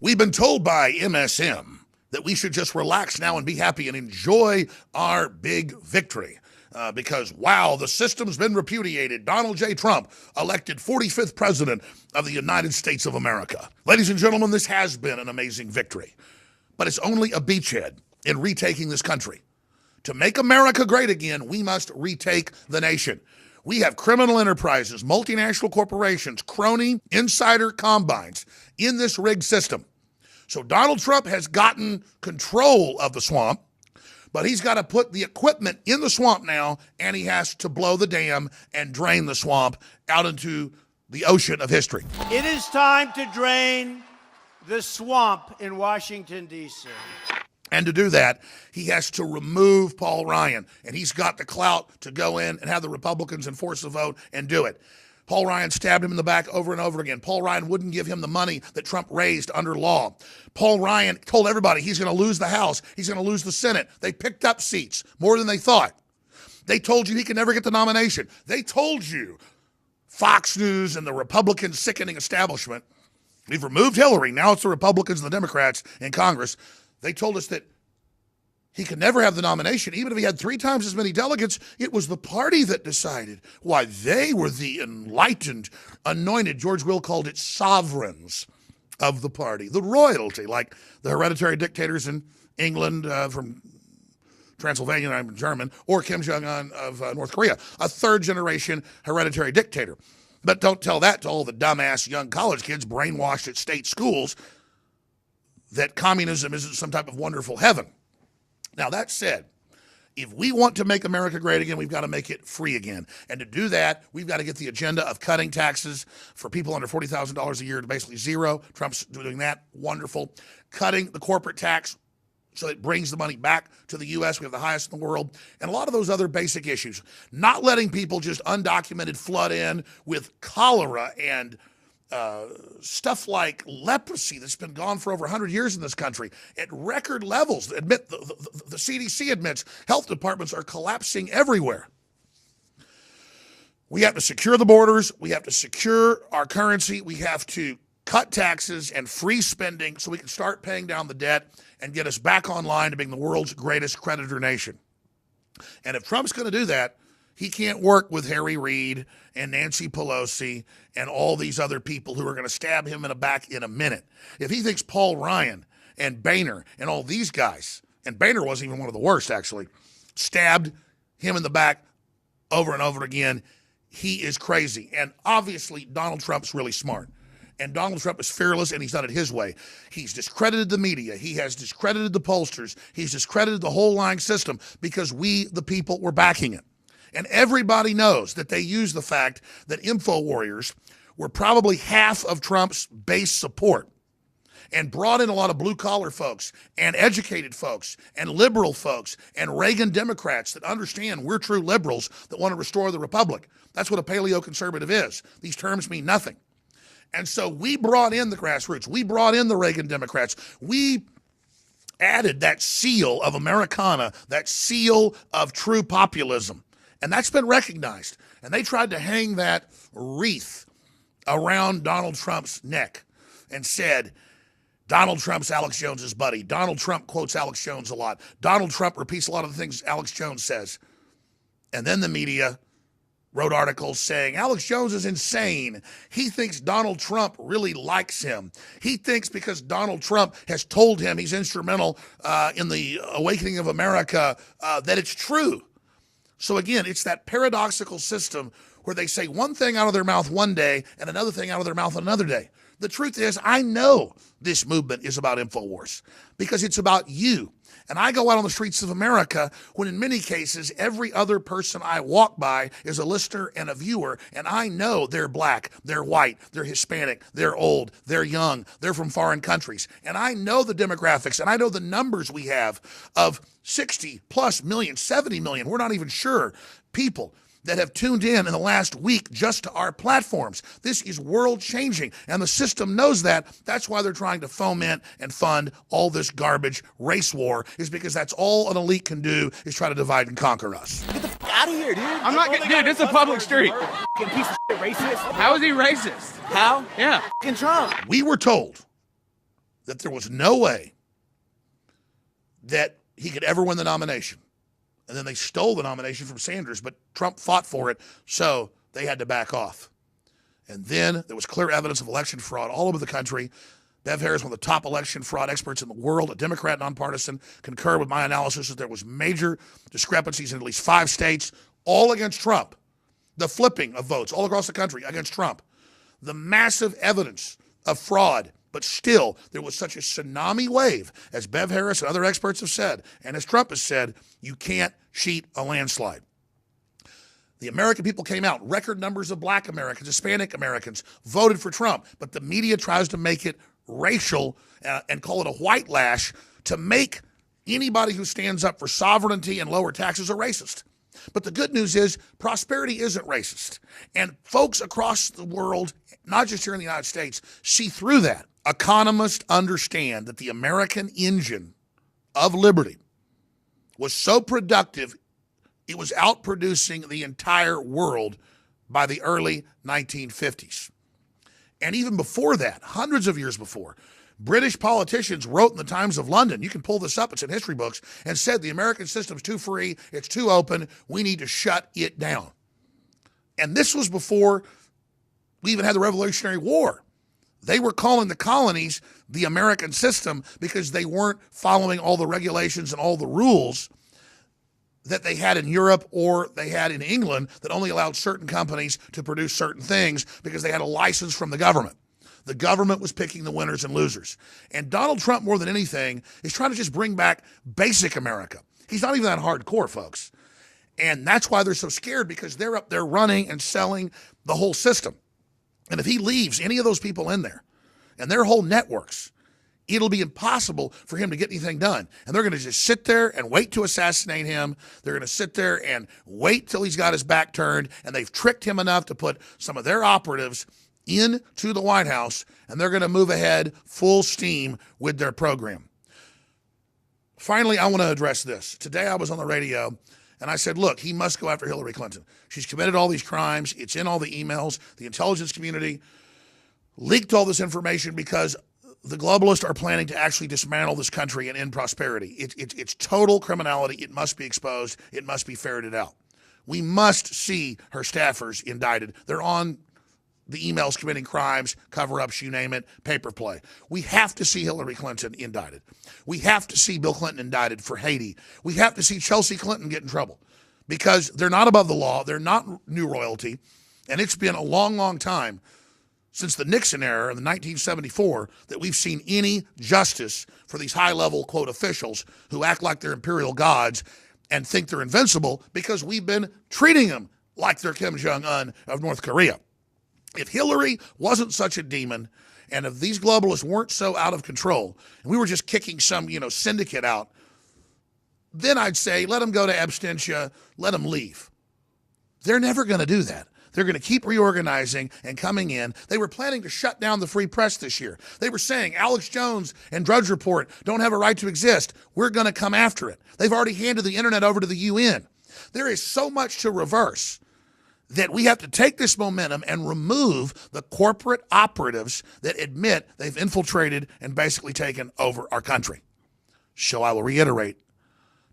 We've been told by MSM that we should just relax now and be happy and enjoy our big victory. Because, wow, the system's been repudiated. Donald J. Trump elected 45th president of the United States of America. Ladies and gentlemen, this has been an amazing victory. But it's only a beachhead in retaking this country. To make America great again, we must retake the nation. We have criminal enterprises, multinational corporations, crony, insider combines in this rigged system. So Donald Trump has gotten control of the swamp, but he's got to put the equipment in the swamp now, and he has to blow the dam and drain the swamp out into the ocean of history. It is time to drain the swamp in Washington, D.C. And to do that, he has to remove Paul Ryan, and he's got the clout to go in and have the Republicans enforce the vote and do it. Paul Ryan stabbed him in the back over and over again. Paul Ryan wouldn't give him the money that Trump raised under law. Paul Ryan told everybody he's going to lose the House. He's going to lose the Senate. They picked up seats more than they thought. They told you he could never get the nomination. They told you, Fox News and the Republican sickening establishment, we've removed Hillary. Now it's the Republicans and the Democrats in Congress. They told us that he could never have the nomination. Even if he had 3 times as many delegates, it was the party that decided. Why, they were the enlightened, anointed, George Will called it sovereigns of the party, the royalty, like the hereditary dictators in England from Transylvania, I'm German, or Kim Jong-un of North Korea, a third-generation hereditary dictator. But don't tell that to all the dumbass young college kids brainwashed at state schools that communism isn't some type of wonderful heaven. Now, that said, if we want to make America great again, we've got to make it free again. And to do that, we've got to get the agenda of cutting taxes for people under $40,000 a year to basically zero. Trump's doing that. Wonderful. Cutting the corporate tax so it brings the money back to the U.S. We have the highest in the world. And a lot of those other basic issues. Not letting people just undocumented flood in with cholera and stuff like leprosy that's been gone for over 100 years in this country at record levels. The CDC admits health departments are collapsing everywhere. We have to secure the borders. We have to secure our currency. We have to cut taxes and freeze spending so we can start paying down the debt and get us back online to being the world's greatest creditor nation. And if Trump's going to do that, he can't work with Harry Reid and Nancy Pelosi and all these other people who are going to stab him in the back in a minute. If he thinks Paul Ryan and Boehner and all these guys, and Boehner wasn't even one of the worst actually, stabbed him in the back over and over again, he is crazy. And obviously Donald Trump's really smart. And Donald Trump is fearless, and he's done it his way. He's discredited the media. He has discredited the pollsters. He's discredited the whole lying system because we, the people, were backing it. And everybody knows that they use the fact that InfoWarriors were probably half of Trump's base support and brought in a lot of blue-collar folks and educated folks and liberal folks and Reagan Democrats that understand we're true liberals that want to restore the republic. That's what a paleo-conservative is. These terms mean nothing. And so we brought in the grassroots. We brought in the Reagan Democrats. We added that seal of Americana, that seal of true populism. And that's been recognized. And they tried to hang that wreath around Donald Trump's neck and said, Donald Trump's Alex Jones's buddy. Donald Trump quotes Alex Jones a lot. Donald Trump repeats a lot of the things Alex Jones says. And then the media wrote articles saying, Alex Jones is insane. He thinks Donald Trump really likes him. He thinks because Donald Trump has told him he's instrumental in the awakening of America that it's true. So again, it's that paradoxical system where they say one thing out of their mouth one day and another thing out of their mouth another day. The truth is, I know this movement is about InfoWars because it's about you. And I go out on the streets of America when in many cases, every other person I walk by is a listener and a viewer. And I know they're black, they're white, they're Hispanic, they're old, they're young, they're from foreign countries. And I know the demographics and I know the numbers we have of 60 plus million, 70 million, we're not even sure, people that have tuned in the last week just to our platforms. This is world changing, and the system knows that. That's why they're trying to foment and fund all this garbage race war, is because that's all an elite can do, is try to divide and conquer us. Get the f out of here, dude. I'm not gonna, dude, it's a public street. Piece of shit racist. How is he racist? How? Yeah. Fucking Trump. We were told that there was no way that he could ever win the nomination. And then they stole the nomination from Sanders, but Trump fought for it, so they had to back off. And then there was clear evidence of election fraud all over the country. Bev Harris, one of the top election fraud experts in the world, a Democrat nonpartisan, concurred with my analysis that there was major discrepancies in at least 5 states, all against Trump. The flipping of votes all across the country against Trump. The massive evidence of fraud, but still there was such a tsunami wave, as Bev Harris and other experts have said, and as Trump has said, you can't cheat a landslide. The American people came out, record numbers of black Americans, Hispanic Americans voted for Trump, but the media tries to make it racial and call it a white lash to make anybody who stands up for sovereignty and lower taxes a racist. But the good news is prosperity isn't racist. And folks across the world, not just here in the United States, see through that. Economists understand that the American engine of liberty was so productive, it was outproducing the entire world by the early 1950s. And even before that, hundreds of years before, British politicians wrote in the Times of London, you can pull this up, it's in history books, and said the American system's too free, it's too open, we need to shut it down. And this was before we even had the Revolutionary War. They were calling the colonies the American system because they weren't following all the regulations and all the rules that they had in Europe or they had in England that only allowed certain companies to produce certain things because they had a license from the government. The government was picking the winners and losers. And Donald Trump, more than anything, is trying to just bring back basic America. He's not even that hardcore, folks. And that's why they're so scared, because they're up there running and selling the whole system. And if he leaves any of those people in there and their whole networks, it'll be impossible for him to get anything done. And they're going to just sit there and wait to assassinate him. They're going to sit there and wait till he's got his back turned. And they've tricked him enough to put some of their operatives into the White House, and they're going to move ahead full steam with their program. Finally, I want to address this. Today I was on the radio, and I said, look, he must go after Hillary Clinton. She's committed all these crimes. It's in all the emails. The intelligence community leaked all this information because the globalists are planning to actually dismantle this country and end prosperity. It's total criminality. It must be exposed. It must be ferreted out. We must see her staffers indicted. They're on the emails committing crimes, cover-ups, you name it, paper play. We have to see Hillary Clinton indicted. We have to see Bill Clinton indicted for Haiti. We have to see Chelsea Clinton get in trouble because they're not above the law. They're not new royalty. And it's been a long, long time since the Nixon era in 1974 that we've seen any justice for these high-level, quote, officials who act like they're imperial gods and think they're invincible because we've been treating them like they're Kim Jong-un of North Korea. If Hillary wasn't such a demon, and if these globalists weren't so out of control, and we were just kicking some, syndicate out, then I'd say let them go to abstention, let them leave. They're never going to do that. They're going to keep reorganizing and coming in. They were planning to shut down the free press this year. They were saying Alex Jones and Drudge Report don't have a right to exist. We're going to come after it. They've already handed the internet over to the UN. There is so much to reverse that we have to take this momentum and remove the corporate operatives that admit they've infiltrated and basically taken over our country. So I will reiterate,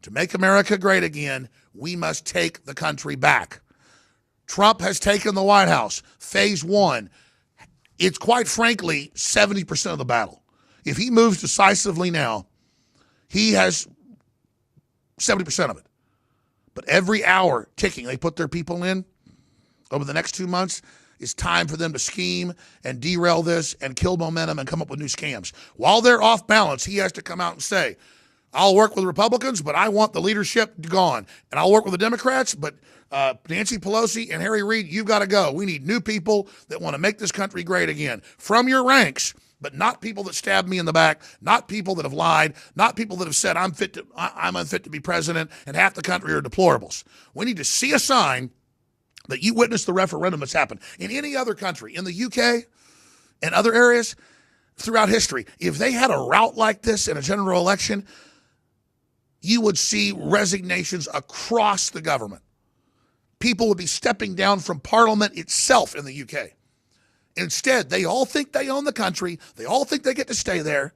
to make America great again, we must take the country back. Trump has taken the White House. Phase 1, it's quite frankly 70% of the battle. If he moves decisively now, he has 70% of it. But every hour ticking they put their people in, over the next 2 months, it's time for them to scheme and derail this and kill momentum and come up with new scams. While they're off balance, he has to come out and say, I'll work with Republicans, but I want the leadership gone. And I'll work with the Democrats, but Nancy Pelosi and Harry Reid, you've got to go. We need new people that want to make this country great again. From your ranks, but not people that stabbed me in the back, not people that have lied, not people that have said I'm unfit to be president, and half the country are deplorables. We need to see a sign that you witnessed the referendum that's happened in any other country, in the UK and other areas throughout history. If they had a route like this in a general election, you would see resignations across the government. People would be stepping down from Parliament itself in the UK. Instead, they all think they own the country. They all think they get to stay there.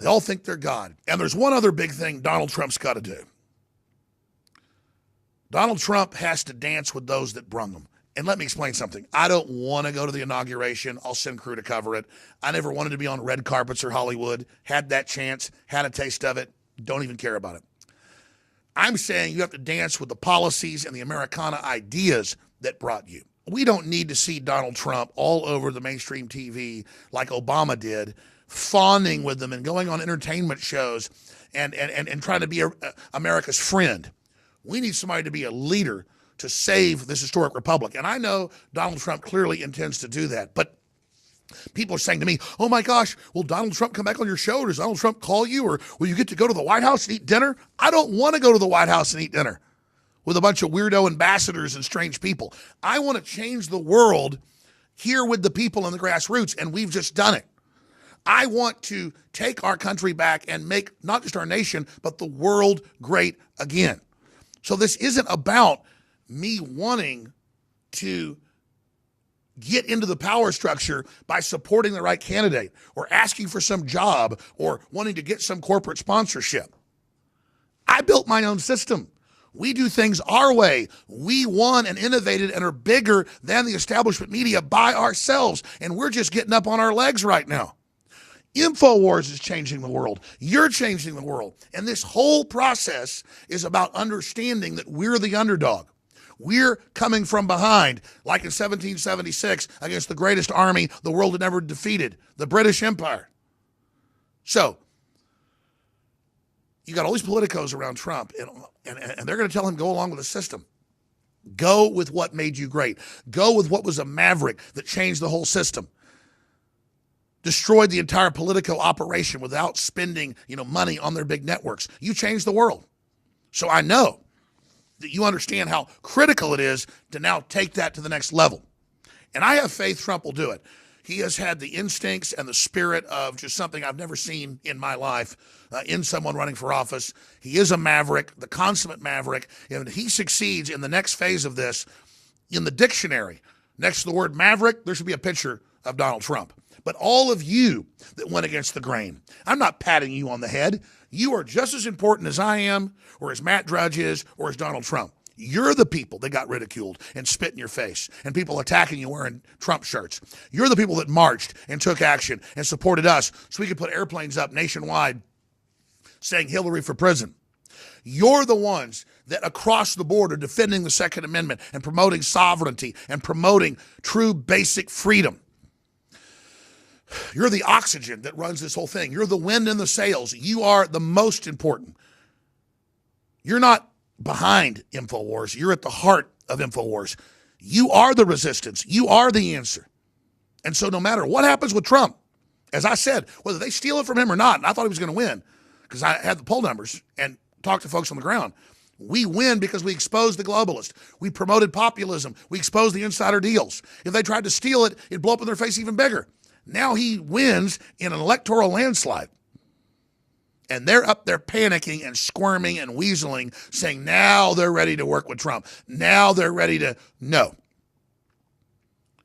They all think they're God. And there's one other big thing Donald Trump's got to do. Donald Trump has to dance with those that brung him. And let me explain something. I don't want to go to the inauguration. I'll send crew to cover it. I never wanted to be on red carpets or Hollywood. Had that chance, had a taste of it. Don't even care about it. I'm saying you have to dance with the policies and the Americana ideas that brought you. We don't need to see Donald Trump all over the mainstream TV like Obama did, fawning with them and going on entertainment shows and trying to be America's friend. We need somebody to be a leader to save this historic republic. And I know Donald Trump clearly intends to do that. But people are saying to me, oh my gosh, will Donald Trump come back on your show? Or does Donald Trump call you? Or will you get to go to the White House and eat dinner? I don't want to go to the White House and eat dinner with a bunch of weirdo ambassadors and strange people. I want to change the world here with the people in the grassroots, and we've just done it. I want to take our country back and make not just our nation, but the world great again. So this isn't about me wanting to get into the power structure by supporting the right candidate or asking for some job or wanting to get some corporate sponsorship. I built my own system. We do things our way. We won and innovated and are bigger than the establishment media by ourselves, and we're just getting up on our legs right now. InfoWars is changing the world. You're changing the world. And this whole process is about understanding that we're the underdog. We're coming from behind, like in 1776, against the greatest army the world had ever defeated, the British Empire. So, you got all these politicos around Trump, and they're going to tell him go along with the system. Go with what made you great. Go with what was a maverick that changed the whole system. Destroyed the entire Politico operation without spending, money on their big networks. You changed the world. So I know that you understand how critical it is to now take that to the next level. And I have faith Trump will do it. He has had the instincts and the spirit of just something I've never seen in my life in someone running for office. He is a maverick, the consummate maverick. And if he succeeds in the next phase of this, in the dictionary, next to the word maverick, there should be a picture of Donald Trump. But all of you that went against the grain, I'm not patting you on the head. You are just as important as I am, or as Matt Drudge is, or as Donald Trump. You're the people that got ridiculed and spit in your face and people attacking you wearing Trump shirts. You're the people that marched and took action and supported us so we could put airplanes up nationwide saying Hillary for prison. You're the ones that across the board are defending the Second Amendment and promoting sovereignty and promoting true basic freedom. You're the oxygen that runs this whole thing. You're the wind in the sails. You are the most important. You're not behind InfoWars. You're at the heart of InfoWars. You are the resistance. You are the answer. And so no matter what happens with Trump, as I said, whether they steal it from him or not, and I thought he was going to win because I had the poll numbers and talked to folks on the ground, we win because we exposed the globalist. We promoted populism. We exposed the insider deals. If they tried to steal it, it'd blow up in their face even bigger. Now he wins in an electoral landslide. And they're up there panicking and squirming and weaseling, saying now they're ready to work with Trump. Now they're ready to, no.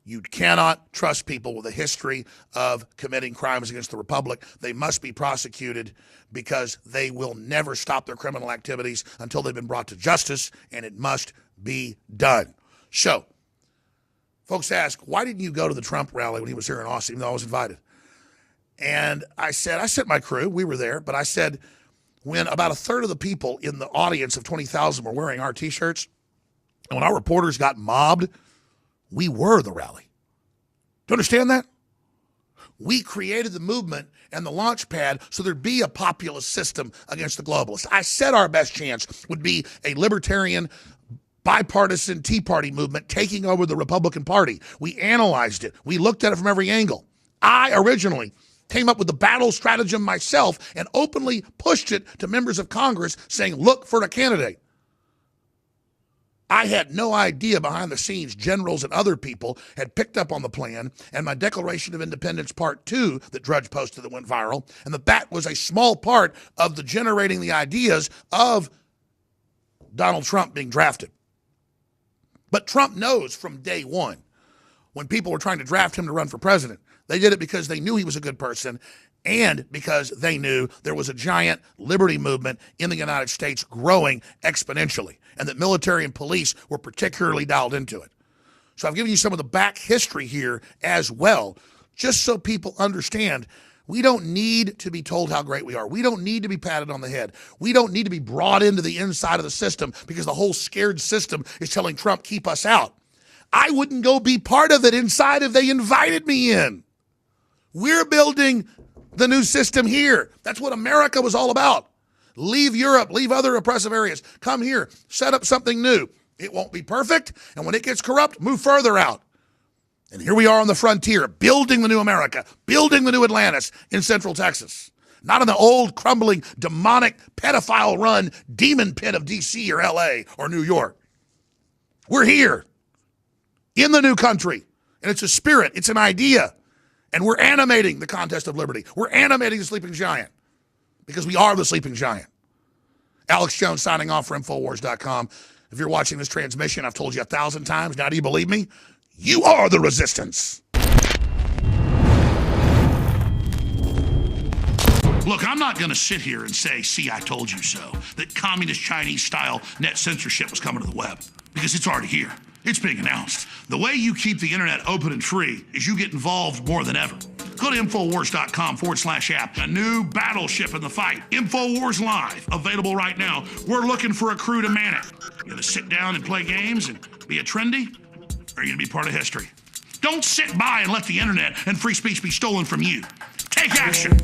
You cannot trust people with a history of committing crimes against the republic. They must be prosecuted because they will never stop their criminal activities until they've been brought to justice, and it must be done. So, folks ask, why didn't you go to the Trump rally when he was here in Austin, even though I was invited? And I said, I sent my crew, we were there, but I said, when about a third of the people in the audience of 20,000 were wearing our T-shirts, and when our reporters got mobbed, we were the rally. Do you understand that? We created the movement and the launch pad so there'd be a populist system against the globalists. I said our best chance would be a libertarian, bipartisan Tea Party movement taking over the Republican Party. We analyzed it. We looked at it from every angle. I originally came up with the battle stratagem myself and openly pushed it to members of Congress saying, look for a candidate. I had no idea behind the scenes generals and other people had picked up on the plan and my Declaration of Independence Part 2 that Drudge posted that went viral, and that was a small part of the generating the ideas of Donald Trump being drafted. But Trump knows from day one when people were trying to draft him to run for president. They did it because they knew he was a good person and because they knew there was a giant liberty movement in the United States growing exponentially and that military and police were particularly dialed into it. So I've given you some of the back history here as well, just so people understand we don't need to be told how great we are. We don't need to be patted on the head. We don't need to be brought into the inside of the system because the whole scared system is telling Trump, keep us out. I wouldn't go be part of it inside if they invited me in. We're building the new system here. That's what America was all about. Leave Europe, leave other oppressive areas. Come here, set up something new. It won't be perfect, and when it gets corrupt, move further out. And here we are on the frontier, building the new America, building the new Atlantis in Central Texas. Not in the old, crumbling, demonic, pedophile-run demon pit of D.C. or L.A. or New York. We're here in the new country, and it's a spirit, it's an idea, and we're animating the contest of liberty. We're animating the sleeping giant because we are the sleeping giant. Alex Jones signing off for Infowars.com. If you're watching this transmission, I've told you 1,000 times. Now do you believe me? You are the resistance. Look, I'm not going to sit here and say, see, I told you so, that communist Chinese-style net censorship was coming to the web, because it's already here. It's being announced. The way you keep the internet open and free is you get involved more than ever. Go to Infowars.com/app. A new battleship in the fight. Infowars Live, available right now. We're looking for a crew to man it. You gonna sit down and play games and be a trendy? Or are you gonna be part of history? Don't sit by and let the internet and free speech be stolen from you. Take action.